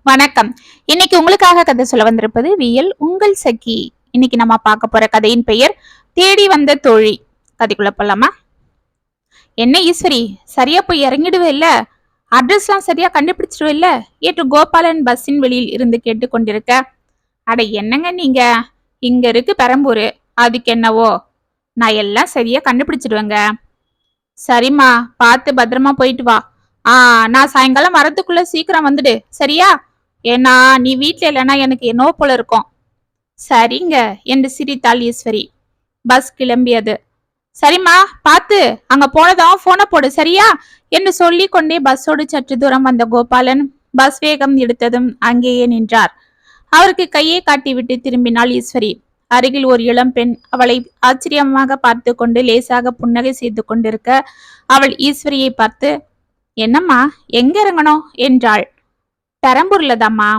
வணக்கம். இன்னைக்கு உங்களுக்காக கதை சொல்ல வந்திருப்பது வியல் உங்கள் சகி. இன்னைக்கு நம்ம பார்க்க போற கதையின் பெயர் தேடி வந்த தோழி. கதைக்குள்ள போலாமா? என்ன ஈஸ்வரி, சரியா போய் இறங்கிடுவே இல்ல? அட்ரஸ்லாம் சரியா கண்டுபிடிச்சிடுவே இல்ல என்று கோபாலன் பஸ்ஸின் வெளியில் இருந்து கேட்டுக்கொண்டிருக்க, அட என்னங்க நீங்க, இங்க இருக்கு பெரம்பூரு, அதுக்கு என்னவோ, நான் எல்லாம் சரியா கண்டுபிடிச்சிடுவேங்க. சரிம்மா, பார்த்து பத்திரமா போயிட்டு வா. நான் சாயங்காலம் வரதுக்குள்ள சீக்கிரம் வந்துடு, சரியா? ஏன்னா நீ வீட்ல இல்லைன்னா எனக்கு என்னவோ போல இருக்கும். சரிங்க என்று சிரித்தாள் ஈஸ்வரி. பஸ் கிளம்பியது. சரிம்மா, பார்த்து அங்க போனதும் போனை போடு, சரியா என்று சொல்லி கொண்டே பஸ்ஸோடு சற்று தூரம் வந்த கோபாலன் பஸ் வேகம் எடுத்ததும் அங்கேயே நின்றார். அவருக்கு கையை காட்டிவிட்டு திரும்பினாள் ஈஸ்வரி. அருகில் ஒரு இளம் பெண் அவளை ஆச்சரியமாக பார்த்து கொண்டு லேசாக புன்னகை செய்து கொண்டிருக்க, அவள் ஈஸ்வரியை பார்த்து, என்னம்மா, எங்க இறங்கணும் என்றாள். பெரம்பூர்ல தாம்மா.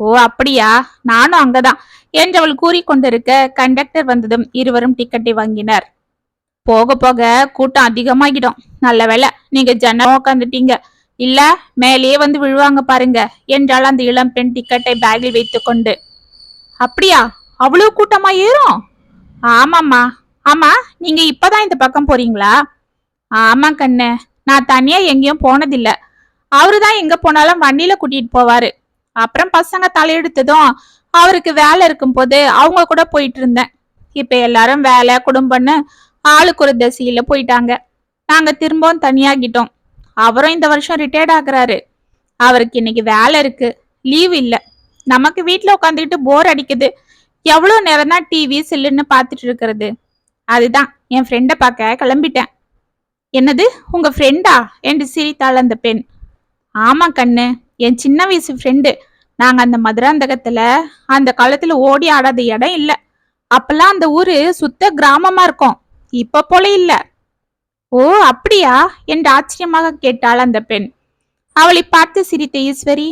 ஓ அப்படியா, நானும் அங்கதான் என்றவள் கூறிக்கொண்டிருக்க, கண்டக்டர் வந்ததும் இருவரும் டிக்கெட்டை வாங்கினர். போக போக கூட்டம் அதிகமாகிடும், நல்ல வேலை நீங்க ஜன்னல் உட்காந்துட்டீங்க, இல்ல மேலேயே வந்து விழுவாங்க பாருங்க என்றால் அந்த இளம் பெண் டிக்கெட்டை பேக்கில் வைத்து கொண்டு. அப்படியா, அவ்வளவு கூட்டமா ஏறும்? ஆமாம்மா. ஆமா, நீங்க இப்பதான் இந்த பக்கம் போறீங்களா? ஆமா கண்ணு, நான் தனியா எங்கேயும் போனதில்ல. அவருதான் எங்க போனாலும் வண்டியில கூட்டிட்டு போவாரு. அப்புறம் பசங்க தலையெடுத்ததும் அவருக்கு வேலை இருக்கும் போது அவங்க கூட போயிட்டு இருந்தேன். இப்ப எல்லாரும் வேலை குடும்பம்னு ஆளுக்கு ஒரு திசையில போயிட்டாங்க. நாங்க திரும்பவும் தனியாகிட்டோம். அவரும் இந்த வருஷம் ரிட்டையர்ட் ஆகுறாரு. அவருக்கு இன்னைக்கு வேலை இருக்கு, லீவ் இல்ல. நமக்கு வீட்டுல உட்காந்துக்கிட்டு போர் அடிக்குது. எவ்வளவு நேரம் தான் டிவி செல்லுன்னு பாத்துட்டு இருக்கிறது. அதுதான் என் ஃப்ரெண்டை பார்க்க கிளம்பிட்டேன். என்னது, உங்க ஃப்ரெண்டா என்று சிரித்தாள் அந்த பெண். ஆமா கண்ணு, என் சின்ன வயசு ஃப்ரெண்டு. நாங்க அந்த மதுராந்தகத்துல அந்த காலத்துல ஓடி ஆடாத இடம் இல்ல. அப்பெல்லாம் அந்த ஊரு சுத்த கிராமமா இருக்கும், இப்ப போல இல்ல. ஓ அப்படியா என்று ஆச்சரியமாக கேட்டாள் அந்த பெண். அவளை பார்த்து சிரித்த ஈஸ்வரி,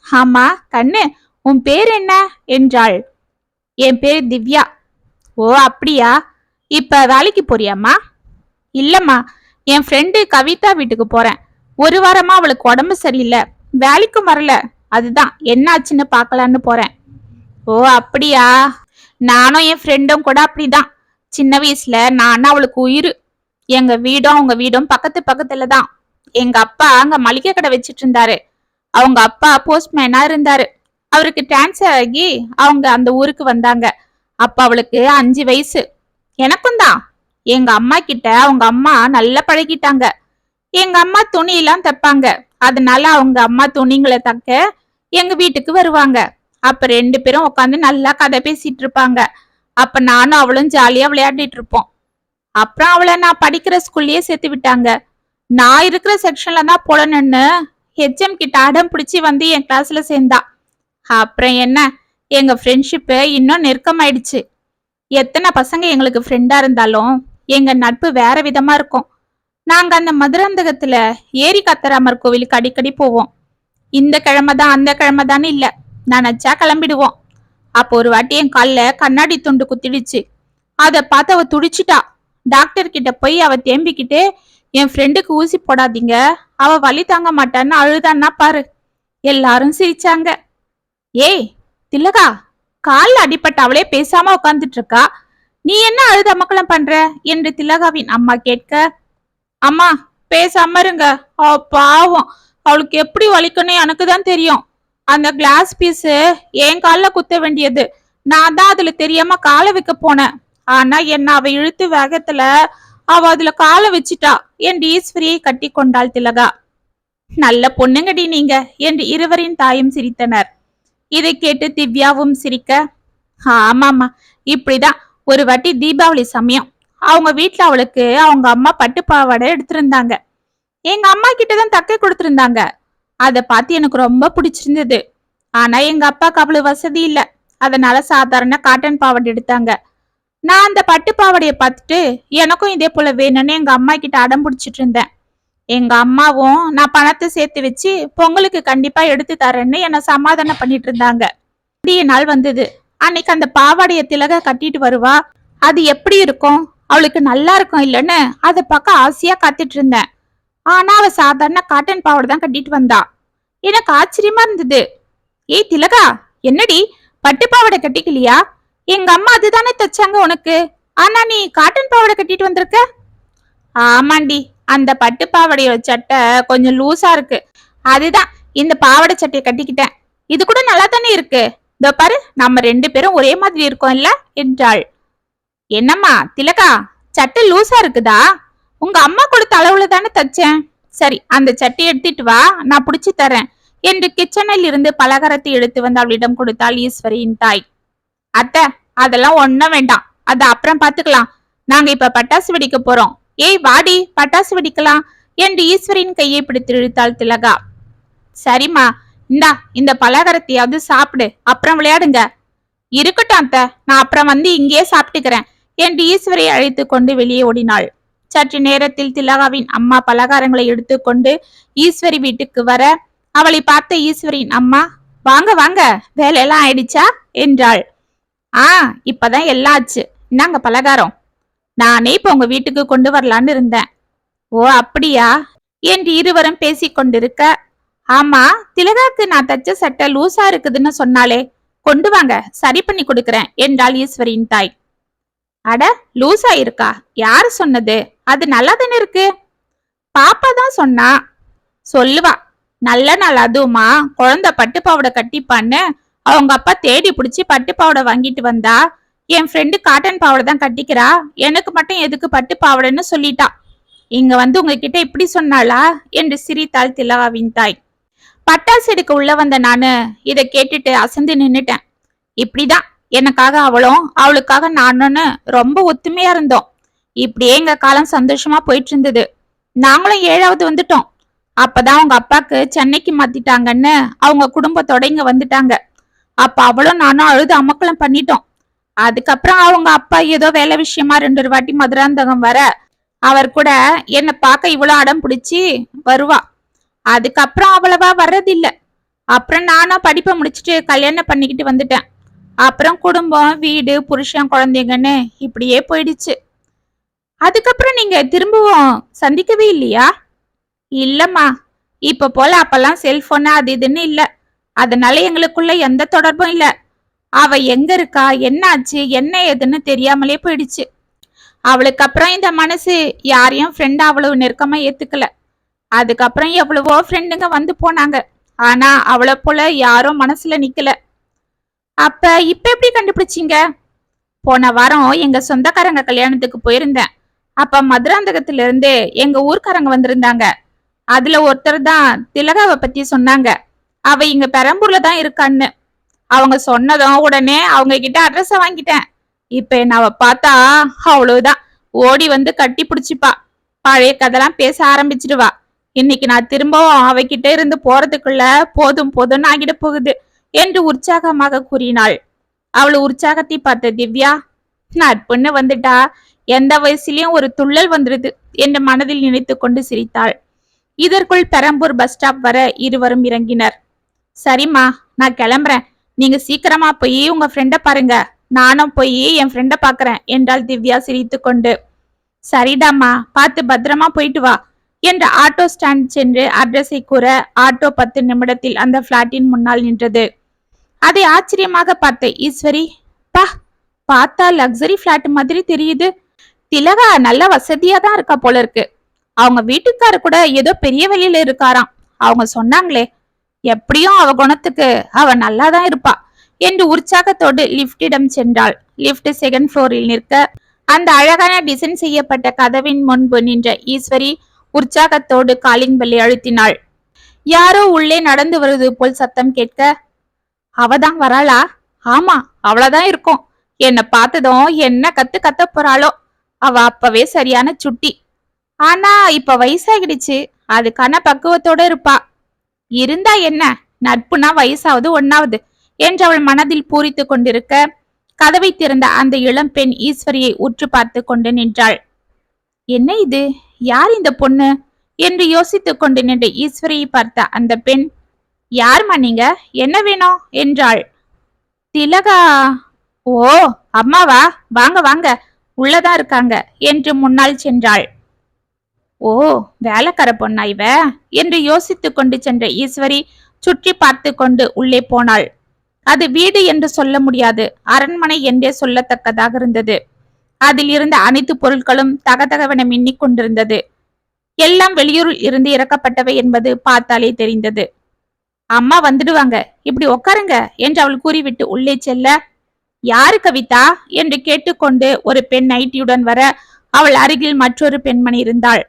ஆமா கண்ணு, உன் பேர் என்ன என்றாள். என் பேர் திவ்யா. ஓ அப்படியா, இப்ப வேலைக்கு போறியாம்மா? இல்லம்மா, என் ஃப்ரெண்டு கவிதா வீட்டுக்கு போறேன். ஒரு வாரமா அவளுக்கு உடம்பு சரியில்லை, வேலைக்கும் வரல. அதுதான் என்னாச்சுன்னு பாக்கலான்னு போறேன். ஓ அப்படியா, நானும் என் ஃப்ரெண்டும் கூட அப்படிதான். சின்ன வயசுல நானும் அவளுக்கு உயிர். எங்க வீடும் அவங்க வீடும் பக்கத்து பக்கத்துல தான். எங்க அப்பா அங்க மளிகை கடை வச்சிட்டு இருந்தாரு. அவங்க அப்பா போஸ்ட்மேனா இருந்தாரு. அவருக்கு டிரான்ஸ்ஃபர் ஆகி அவங்க அந்த ஊருக்கு வந்தாங்க. அப்ப அவளுக்கு 5 வயசு. எனக்கும் தான். எங்க அம்மா கிட்ட அவங்க அம்மா நல்லா பழகிட்டாங்க. எங்க அம்மா துணி எல்லாம் தைப்பாங்க. அதனால அவங்க அம்மா துணிங்களை தக்க எங்க வீட்டுக்கு வருவாங்க. அப்ப 2 பேரும் உட்காந்து நல்லா கதை பேசிட்டு இருப்பாங்க. அப்ப நானும் அவளும் ஜாலியா விளையாடிட்டு இருப்போம். அப்புறம் அவளை நான் படிக்கிற ஸ்கூல்லயே சேர்த்து விட்டாங்க. நான் இருக்கிற செக்ஷன்ல தான் போடணும்னு ஹெச்எம் கிட்ட அடம் பிடிச்சி வந்து என் கிளாஸ்ல சேர்ந்தா. அப்புறம் என்ன, எங்க ஃப்ரெண்ட்ஷிப்பு இன்னும் நெருக்கமாயிடுச்சு. எத்தனை பசங்க எங்களுக்கு ஃப்ரெண்டா இருந்தாலும் எங்க நட்பு வேற விதமா இருக்கும். நாங்க அந்த மதுராந்தகத்துல ஏரி கத்தராமர் கோவிலுக்கு அடிக்கடி போவோம். இந்த கிழமை தான் அந்த கிழமை தானே இல்ல, நினைச்சா கிளம்பிடுவோம். அப்போ ஒரு வாட்டி என் கால்ல கண்ணாடி துண்டு குத்திடுச்சு. அத பார்த்து அவ துடிச்சிட்டா. டாக்டர் கிட்ட போய் அவ தேம்பிக்கிட்டு, என் ஃப்ரெண்டுக்கு ஊசி போடாதீங்க, அவ வலி தாங்க மாட்டான்னு அழுதான்னா பாரு. எல்லாரும் சிரிச்சாங்க. ஏய் திலகா, கால்ல அடிப்பட்ட அவளே பேசாம உட்கார்ந்துட்டு இருக்கா, நீ என்ன அழுத அமக்கலம் பண்ற என்று திலகாவின் அம்மா கேட்க, அம்மா பேசாம இருங்க, அவ பாவம், அவளுக்கு எப்படி வலிக்கணும் எனக்கு தான் தெரியும். அந்த கிளாஸ் பீஸ் என் கால்ல குத்த வேண்டியது, நான் தான் அதுல தெரியாம காலை வைக்க போனேன். ஆனா என்ன அவ இழுத்து வேகத்துல அவ அதுல காலை வச்சிட்டா என்று ஈஸ்வரியை கட்டி கொண்டாள் திலகா. நல்ல பொண்ணுங்கடி நீங்க என்று இருவரின் தாயும் சிரித்தனர். இதை கேட்டு திவ்யாவும் சிரிக்க, ஆமாமா, இப்படிதான் ஒரு வாட்டி தீபாவளி சமயம் அவங்க வீட்டுல அவளுக்கு அவங்க அம்மா பட்டு பாவாடை எடுத்திருந்தாங்க. எங்க அம்மா கிட்டதான் தக்கை கொடுத்திருந்தாங்க. அத பார்த்து எனக்கு ரொம்ப பிடிச்சிருந்தது. ஆனா எங்க அப்பாக்கு அவ்வளவு வசதி இல்ல, அதனால சாதாரண காட்டன் பாவாடை எடுத்தாங்க. நான் அந்த பட்டு பாவாடைய பார்த்துட்டு எனக்கும் இதே போல வேணும்னு எங்க அம்மா கிட்ட அடம் பிடிச்சிட்டு இருந்தேன். எங்க அம்மாவும் நான் பணத்தை சேர்த்து வச்சு பொங்கலுக்கு கண்டிப்பா எடுத்து தரேன்னு என்ன சமாதானம் பண்ணிட்டு இருந்தாங்க. நாள் வந்தது. அன்னைக்கு அந்த பாவாடைய திலக கட்டிட்டு வருவா. அது எப்படி இருக்கும், அவளுக்கு நல்லா இருக்கும் இல்லன்னு அதை பார்க்க ஆசையா காத்துட்டு இருந்தேன். ஆனா அவ சாதாரண காட்டன் பாவாடை தான் கட்டிட்டு வந்தா. எனக்கு ஆச்சரியமா இருந்தது. ஏய் திலகா, என்னடி பட்டு பாவாடை கட்டிக்கலையா? எங்க அம்மா அதுதானே தச்சாங்க உனக்கு. ஆனா நீ காட்டன் பாவாடை கட்டிட்டு வந்திருக்க. ஆமாண்டி, அந்த பட்டு பாவாடையோட சட்டை கொஞ்சம் லூசா இருக்கு. அதுதான் இந்த பாவாடை சட்டையை கட்டிக்கிட்டேன். இது கூட நல்லா தானே இருக்கு. இதோ பாரு, நம்ம 2 பேரும் ஒரே மாதிரி இருக்கோம் இல்ல என்றாள். என்னம்மா திலகா, சட்டை லூசா இருக்குதா? உங்க அம்மா கொடுத்த அளவுல தானே தச்சேன். சரி, அந்த சட்டை எடுத்துட்டு வா, நான் புடிச்சு தரேன் என்று கிச்சனில் இருந்து பலகாரத்தை எடுத்து வந்து அவளிடம் கொடுத்தாள் ஈஸ்வரியின் தாய். அத்தை, அதெல்லாம் ஒண்ணும் வேண்டாம், அத அப்புறம் பாத்துக்கலாம். நாங்க இப்ப பட்டாசு வெடிக்க போறோம். ஏய் வாடி, பட்டாசு வெடிக்கலாம் என்று ஈஸ்வரியின் கையை பிடித்து இழுத்தாள் திலகா. சரிம்மா, இந்தா இந்த பலகாரத்தையாவது சாப்பிடு, அப்புறம் விளையாடுங்க. இருக்கட்டும் அத்தை, நான் அப்புறம் வந்து இங்கேயே சாப்பிட்டுக்கிறேன் என்று ஈஸ்வரியை அழைத்து கொண்டு வெளியே ஓடினாள். சற்று நேரத்தில் திலகாவின் அம்மா பலகாரங்களை எடுத்துக்கொண்டு ஈஸ்வரி வீட்டுக்கு வர அவளை பார்த்த ஈஸ்வரியின் அம்மா, வாங்க வாங்க, வேலையெல்லாம் ஆயிடுச்சா என்றாள். இப்பதான் எல்லாம் ஆச்சு, இந்தாங்க பலகாரம். நானே இப்ப உங்க வீட்டுக்கு கொண்டு வரலான்னு இருந்தேன். ஓ அப்படியா என்று இருவரும் பேசிக் கொண்டிருக்க, ஆமா திலகாக்கு நான் தச்ச சட்டை லூசா இருக்குதுன்னு சொன்னாலே, கொண்டு வாங்க, சரி பண்ணி கொடுக்கறேன் என்றாள் ஈஸ்வரியின் தாய். அட, லூசா இருக்கா? யாரு சொன்னது? அது நல்லா தானே இருக்கு. பாப்பா தான் சொன்னா. சொல்லுவா, நல்ல நாள் அதுவுமா குழந்தை பட்டு பாவாடை கட்டிப்பான்னு அவங்க அப்பா தேடி பிடிச்சி பட்டு பாவாடை வாங்கிட்டு வந்தா. என் ஃப்ரெண்டு காட்டன் பாவாடை தான் கட்டிக்கிறா, எனக்கு மட்டும் எதுக்கு பட்டு பாவாடைன்னு சொல்லிட்டா. இங்க வந்து உங்ககிட்ட இப்படி சொன்னாளா என்று சிரித்தாள் திலகாவின் தாய். பட்டாசு எடுக்க உள்ள வந்த நானு இத கேட்டுட்டு அசந்து நின்னுட்டேன். இப்படிதான் எனக்காக அவளும் அவளுக்காக நானும்னு ரொம்ப ஒத்துமையா இருந்தோம். இப்படியே எங்க காலம் சந்தோஷமா போயிட்டு இருந்தது. நாங்களும் 7வது வந்துட்டோம். அப்பதான் அவங்க அப்பாக்கு சென்னைக்கு மாத்திட்டாங்கன்னு அவங்க குடும்பத்தோட இங்க வந்துட்டாங்க. அப்ப அவளும் நானும் அழுது அமக்கலம் பண்ணிட்டோம். அதுக்கப்புறம் அவங்க அப்பா ஏதோ வேலை விஷயமா 2 வாட்டி மதுராந்தகம் வர அவர் கூட என்ன பார்க்க இவ்வளவு அடம் பிடிச்சி வருவா. அதுக்கப்புறம் அவ்வளவா வர்றதில்ல. அப்புறம் நானும் படிப்பை முடிச்சுட்டு கல்யாணம் பண்ணிக்கிட்டு வந்துட்டேன். அப்புறம் குடும்பம், வீடு, புருஷன், குழந்தைங்கன்னு இப்படியே போயிடுச்சு. அதுக்கப்புறம் நீங்க திரும்பவும் சந்திக்கவே இல்லையா? இல்லம்மா, இப்ப போல அப்பெல்லாம் செல்போன் அது இதுன்னு இல்ல. அதனால எங்களுக்குள்ள எந்த தொடர்பும் இல்ல. அவ எங்க இருக்கா, என்ன ஆச்சு, என்ன ஏதுன்னு தெரியாமலே போயிடுச்சு. அவளுக்கு அப்புறம் இந்த மனசு யாரையும் ஃப்ரெண்டா அவ்வளவு நெருக்கமா ஏத்துக்கல. அதுக்கப்புறம் எவ்வளவோ ஃப்ரெண்டுங்க வந்து போனாங்க. ஆனா அவளை போல யாரும் மனசுல நிக்கல. அப்ப இப்ப எப்படி கண்டுபிடிச்சீங்க? போன வாரம் எங்க சொந்தக்காரங்க கல்யாணத்துக்கு போயிருந்தேன். அப்ப மதுராந்தகத்துல இருந்து எங்க ஊர்க்காரங்க வந்திருந்தாங்க. அதுல ஒருத்தர் தான் திலகாவை பத்தி சொன்னாங்க. அவ இங்க பெரம்பூர்ல தான் இருக்கான்னு. அவங்க சொன்னதும் உடனே அவங்க கிட்ட அட்ரஸ வாங்கிட்டேன். இப்ப என்ன அவ பார்த்தா அவ்வளவுதான், ஓடி வந்து கட்டி பிடிச்சிப்பா. பழைய கதெல்லாம் பேச ஆரம்பிச்சிடுவா. இன்னைக்கு நான் திரும்பவும் அவகிட்ட இருந்து போறதுக்குள்ள போதும் போதும்னு ஆகிட போகுது என்று உற்சாகமாக கூறினாள். அவள் உற்சாகத்தை பார்த்த திவ்யா, நட்புன்னு வந்துட்டா எந்த வயசுலயும் ஒரு துள்ளல் வந்துருது என்று மனதில் நினைத்து கொண்டு சிரித்தாள். இதற்குள் பெரம்பூர் பஸ் ஸ்டாப் வர இருவரும் இறங்கினர். சரிம்மா, நான் கிளம்புறேன். நீங்க சீக்கிரமா போய் உங்க ஃப்ரெண்ட பாருங்க, நானும் போய் என் ஃப்ரெண்ட பாக்குறேன் என்றாள் திவ்யா சிரித்து கொண்டு. சரிடாமா, பார்த்து பத்திரமா போயிட்டு வா என்று ஆட்டோ ஸ்டாண்ட் சென்று அட்ரஸை கூற ஆட்டோ 10 நிமிடத்தில் அந்த பிளாட்டின் முன்னால் நின்றது. அதை ஆச்சரியமாக பார்த்த ஈஸ்வரி, பார்த்தா லக்ஸரி பிளாட் மாதிரி தெரியுது. திலகா நல்ல வசதியா தான் இருக்கா போல இருக்கு. அவங்க வீட்டுக்காரு கூட ஏதோ பெரிய வெளியில இருக்காராம், அவங்க சொன்னாங்களே. எப்படியும் அவ குணத்துக்கு அவ நல்லாதான் இருப்பா என்று உற்சாகத்தோடு லிப்டிடம் சென்றாள். லிப்ட் 2nd ஃப்ளோரில் நிற்க அந்த அழகான டிசைன் செய்யப்பட்ட கதவின் முன்பு நின்ற ஈஸ்வரி உற்சாகத்தோடு காலிங் பெல்லை அழுத்தினாள். யாரோ உள்ளே நடந்து வருவது போல் சத்தம் கேட்க, அவதான் வராளா? ஆமா, அவளதான் இருக்கும். என்ன பார்த்ததும் என்ன கத்த போறாளோ. அவ அப்பவே சரியான சுட்டி. ஆனா இப்ப வயசாகிடுச்சு, அதுக்கான பக்குவத்தோட இருப்பா. இருந்தா என்ன, நட்புனா வயசாவது ஒண்ணாவது என்று அவள் மனதில் பூரித்து கொண்டிருக்க கதவை திறந்த அந்த இளம் பெண் ஈஸ்வரியை உற்று பார்த்து கொண்டு நின்றாள். என்ன இது, யார் இந்த பொண்ணு என்று யோசித்துக் கொண்டு நின்ற ஈஸ்வரியை பார்த்த அந்த பெண், யாருமா நீங்க, என்ன வேணும் என்றாள். திலகா. ஓ அம்மாவா, வாங்க வாங்க, உள்ளதான் இருக்காங்க என்று முன்னால் சென்றாள். ஓ, வேலைக்கார பொண்ணா இவ என்று யோசித்துக் கொண்டு சென்ற ஈஸ்வரி சுற்றி பார்த்து கொண்டு உள்ளே போனாள். அது வீடு என்று சொல்ல முடியாது, அரண்மனை என்றே சொல்லத்தக்கதாக இருந்தது. அதில் இருந்த அனைத்து பொருட்களும் தகதகவென மின்னிக் கொண்டிருந்தது. எல்லாம் வெளியூரில் இருந்து இறக்கப்பட்டவை என்பது பார்த்தாலே தெரிந்தது. அம்மா வந்துடுவாங்க, இப்படி உட்காருங்க என்று அவள் கூறிவிட்டு உள்ளே செல்ல, யாரு கவிதா என்று கேட்டுக்கொண்டு ஒரு பெண் நைட்டியுடன் வர அவள் அருகில் மற்றொரு பெண்மணி இருந்தாள்.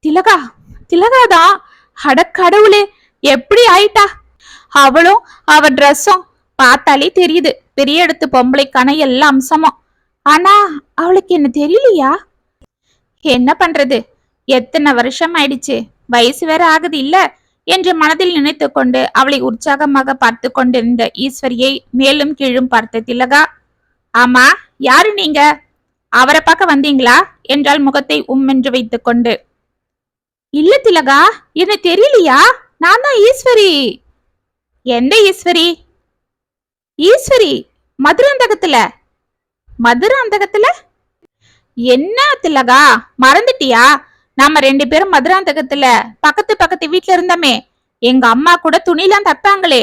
திலகா, திலகாதான். அடக்கடவுளே, எப்படி ஆயிட்டா! அவளும் அவ ட்ரெஸ்ஸும் பார்த்தாலே தெரியுது, பெரிய இடத்து பொம்பளைக்கான எல்லா அம்சமும். ஆனா அவளுக்கு என்ன தெரியலையா? என்ன பண்றது, எத்தனை வருஷம் ஆயிடுச்சு, வயசு வேற ஆகுது இல்ல என்று மனதில் நினைத்து கொண்டு அவளை உற்சாகமாக பார்த்து கொண்டிருந்த ஈஸ்வரியை மேலும் கீழும் பார்த்த திலகா, ஆமா, யாரு நீங்க? அவரை பார்க்க வந்தீங்களா என்றால் முகத்தை என்று வைத்துக் கொண்டு. இல்ல திலகா, என்ன தெரியலையா? நான் தான் ஈஸ்வரி. எந்த ஈஸ்வரி? ஈஸ்வரி மதுராந்தகத்துல. மதுராந்தகத்துல என்ன திலகா, மறந்துட்டியா? நாம 2 பேரும் மதுராந்தகத்துல பக்கத்து பக்கத்து வீட்டுல இருந்தோமே. எங்க அம்மா கூட துணிலாம் தப்பாங்களே.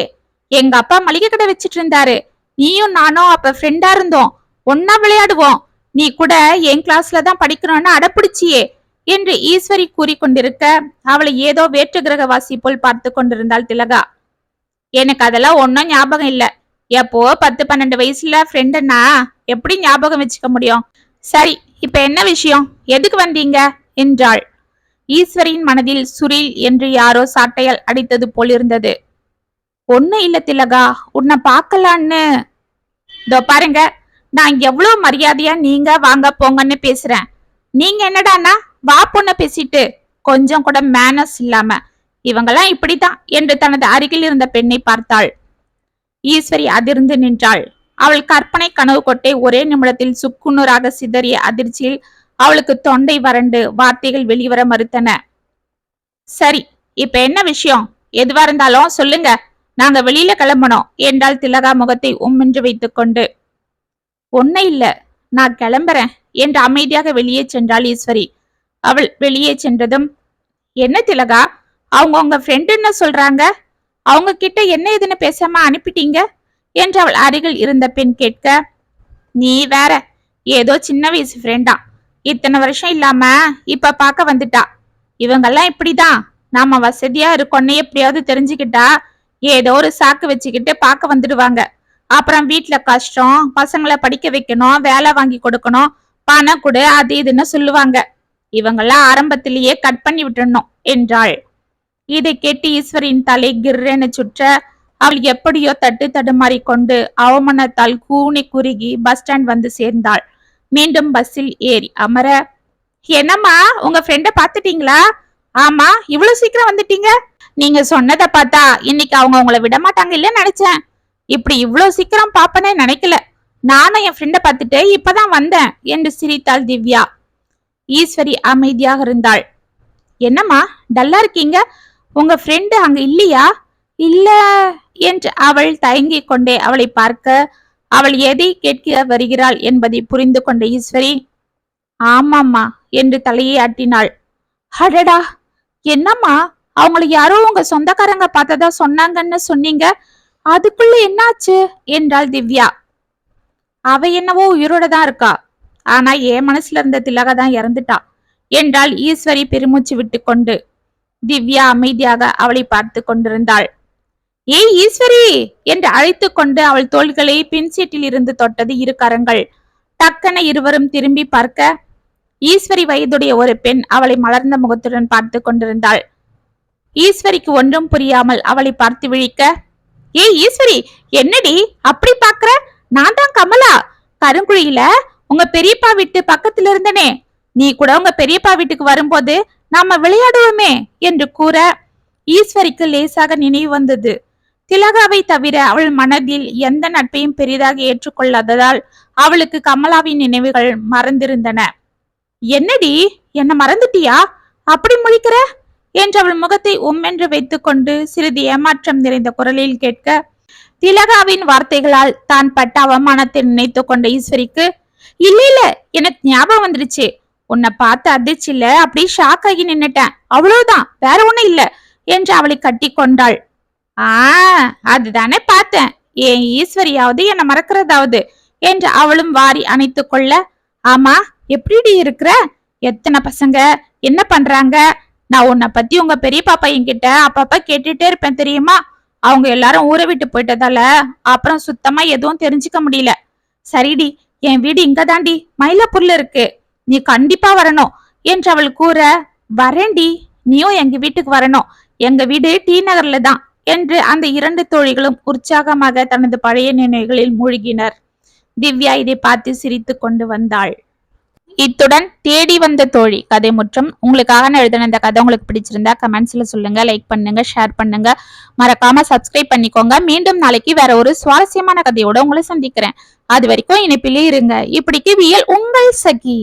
எங்க அப்பா மளிகை கடை வச்சிட்டு இருந்தாரு. நீயும் நானும் அப்ப ஃப்ரெண்டா இருந்தோம், ஒன்னா விளையாடுவோம். நீ கூட என் கிளாஸ்ல தான் படிக்கணும்னு அடப்பிடிச்சியே என்று ஈஸ்வரி கூறிக்கொண்டிருக்க அவளை ஏதோ வேற்று கிரகவாசி போல் பார்த்து கொண்டிருந்தாள் திலகா. எனக்கு அதெல்லாம் ஒன்னும் ஞாபகம் இல்ல. எப்போ 10-12 வயசுல ஃப்ரெண்டுன்னா எப்படி ஞாபகம் வச்சுக்க முடியும்? சரி, இப்ப என்ன விஷயம், எதுக்கு வந்தீங்க என்றாள். ஈஸ்வரியின் மனதில் சுரில் என்று யாரோ சாட்டையால் அடித்தது போல் இருந்தது. ஒண்ணு இல்ல திலகா, உன்னை பார்க்கலான்னு. இதோ பாருங்க, நான் எவ்வளவு மரியாதையா நீங்க வாங்க போங்கன்னு பேசுறேன். நீங்க என்னடானா வா பொண்ண பேசிட்டு கொஞ்சம் கூட மேனஸ் இல்லாம. இவங்கெல்லாம் இப்படித்தான் என்று தனது அருகில் இருந்த பெண்ணை பார்த்தாள். ஈஸ்வரி அதிர்ந்து நின்றாள். அவள் கற்பனை கனவு கொட்டை ஒரே நிமிடத்தில் சுக்குநூறாக சிதறிய அதிர்ச்சியில் அவளுக்கு தொண்டை வறண்டு வார்த்தைகள் வெளிவர மறுத்தன. சரி, இப்ப என்ன விஷயம்? எதுவா இருந்தாலும் சொல்லுங்க, நாங்க வெளியில கிளம்பணும் என்றாள் திலகா முகத்தை என்று வைத்துக் கொண்டு. ஒன்னும் இல்ல, நான் கிளம்புறேன் என்று அமைதியாக வெளியே சென்றாள் ஈஸ்வரி. அவள் வெளியே சென்றதும், என்ன திலகா, அவங்க உங்க ஃப்ரெண்டுன்னு சொல்றாங்க, அவங்க கிட்ட என்ன ஏதுன்னு பேசாம அனுப்பிட்டீங்க என்று அவள் அருகில் இருந்த பெண் கேட்க, நீ வேற, ஏதோ சின்ன வயசு ஃப்ரெண்டா, இத்தனை வருஷம் இல்லாம இப்ப பார்க்க வந்துட்டா. இவங்கெல்லாம் இப்படிதான், நாம வசதியா இருக்கோன்னு எப்படியாவது தெரிஞ்சுக்கிட்டா ஏதோ ஒரு சாக்கு வச்சுக்கிட்டு பார்க்க வந்துடுவாங்க. அப்புறம் வீட்டுல கஷ்டம், பசங்களை படிக்க வைக்கணும், வேலை வாங்கி கொடுக்கணும், பணம் கொடு, அது இதுன்னு சொல்லுவாங்க. இவங்கெல்லாம் ஆரம்பத்திலேயே கட் பண்ணி விட்டுடணும் என்றாள். இதை கேட்டு ஈஸ்வரின் தலை கிர்ரென சுற்ற அவள் எப்படியோ தட்டு தடுமாறி கொண்டு அவமானத்தால் கூனி குறுகி பஸ் ஸ்டாண்ட் வந்து சேர்ந்தாள். மீண்டும் பஸ்ஸில் ஏறி அமர, என்னம்மா உங்க ஃப்ரெண்ட பாத்துட்டீங்களா? ஆமா, இவ்வளவு சீக்கிரம் வந்துட்டீங்க. நீங்க சொன்னதை பார்த்தா இன்னைக்கு அவங்க உங்களை விட மாட்டாங்க இல்ல நினைச்சேன். இப்படி இவ்வளவு சீக்கிரம் பாப்பனே நினைக்கல. நானும் என் ஃப்ரெண்ட பார்த்துட்டு இப்பதான் வந்தேன் என்று சிரித்தாள் திவ்யா. ஈஸ்வரி அமைதியாக இருந்தாள். என்னம்மா டல்லா இருக்கீங்க? உங்க ஃப்ரெண்டு அங்க இல்லையா? இல்ல என்று அவள் தயங்கிக் கொண்டே அவளை பார்க்க அவள் எதை கேட்க வருகிறாள் என்பதை புரிந்து கொண்ட ஈஸ்வரி, ஆமாம்மா என்று தலையை ஆட்டினாள். அடடா, என்னம்மா, அவங்களை யாரோ உங்க சொந்தக்காரங்க பார்த்ததா சொன்னாங்கன்னு சொன்னீங்க, அதுக்குள்ள என்னாச்சு என்றாள் திவ்யா. அவ என்னவோ உயிரோட தான் இருக்கா, ஆனா என் மனசுல இருந்த திலகா தான் இறந்துட்டா என்றாள் ஈஸ்வரி பெருமூச்சு விட்டு கொண்டு. திவ்யா அமைதியாக அவளை பார்த்து கொண்டிருந்தாள். ஏய் ஈஸ்வரி என்று அழைத்து கொண்டு அவள் தோள்களை பின்சீட்டில் இருந்து தொட்டது இரு கரங்கள். டக்கென இருவரும் திரும்பி பார்க்க ஈஸ்வரி வயதுடைய ஒரு பெண் அவளை மலர்ந்த முகத்துடன் பார்த்து கொண்டிருந்தாள். ஈஸ்வரிக்கு ஒன்றும் புரியாமல் அவளை பார்த்து விழிக்க, ஏய் ஈஸ்வரி, என்னடி அப்படி பாக்குற? நான் தான் கமலா, கருங்குழியில உங்க பெரியப்பா வீட்டு பக்கத்துல இருந்தனே. நீ கூட உங்க பெரியப்பா வீட்டுக்கு வரும்போது நாம விளையாடுவோமே என்று கூற ஈஸ்வரிக்கு லேசாக நினைவு வந்தது. திலகாவை தவிர அவள் மனதில் எந்த நட்பையும் பெரிதாக ஏற்றுக்கொள்ளாததால் அவளுக்கு கமலாவின் நினைவுகள் மறந்திருந்தன. என்னடி, என்ன மறந்துட்டியா? அப்படி முழிக்கிற என்று அவள் முகத்தை என்று வைத்துக் கொண்டு சிறிது ஏமாற்றம் நிறைந்த குரலில் கேட்க, திலகாவின் வார்த்தைகளால் தான் பட்ட அவமானத்தை நினைத்து கொண்ட ஈஸ்வரிக்கு, இல்ல இல்ல, எனக்கு ஞாபகம் வந்துருச்சு. உன்னை பார்த்து அதிர்ச்சியில அப்படி ஷாக் ஆகி நின்னுட்டேன், அவ்வளவுதான், வேற ஒண்ணும் இல்ல என்று அவளை கட்டி கொண்டாள். ஆ, அதுதானே பார்த்தேன். ஏன் ஈஸ்வரியாவது என்ன மறக்கிறதாவது என்று அவளும் வாரி அணைத்து கொள்ள, ஆமா, எப்படிடி இருக்கிற? எத்தனை பசங்க? என்ன பண்றாங்க? நான் உன்னை பத்தி உங்க பெரிய பாப்பா என்கிட்ட அப்பப்ப கேட்டுட்டே இருப்பேன் தெரியுமா? அவங்க எல்லாரும் ஊரை விட்டு போயிட்டதால அப்புறம் சுத்தமா எதுவும் தெரிஞ்சுக்க முடியல. சரிடி, என் வீடு இங்கதாண்டி மயிலாப்பூர்ல இருக்கு. நீ கண்டிப்பா வரணும் என்று அவள் கூற, வரேன்டி, நீயும் எங்க வீட்டுக்கு வரணும். எங்க வீடு டி நகர்ல தான் என்று அந்த இரண்டு தோழிகளும் உற்சாகமாக தனது பழைய நினைவுகளில் மூழ்கினர். திவ்யா இதை பார்த்து சிரித்து கொண்டு வந்தாள். இத்துடன் தேடி வந்த தோழி கதை முற்றும். உங்களுக்காக நான் எழுதின இந்த கதை உங்களுக்கு பிடிச்சிருந்தா கமெண்ட்ஸ்ல சொல்லுங்க, லைக் பண்ணுங்க, ஷேர் பண்ணுங்க, மறக்காம சப்ஸ்கிரைப் பண்ணிக்கோங்க. மீண்டும் நாளைக்கு வேற ஒரு சுவாரஸ்யமான கதையோட உங்களை சந்திக்கிறேன். அது வரைக்கும் இணைப்பிலே இருங்க. இப்படிக்கு வியல் உங்கள் சகி.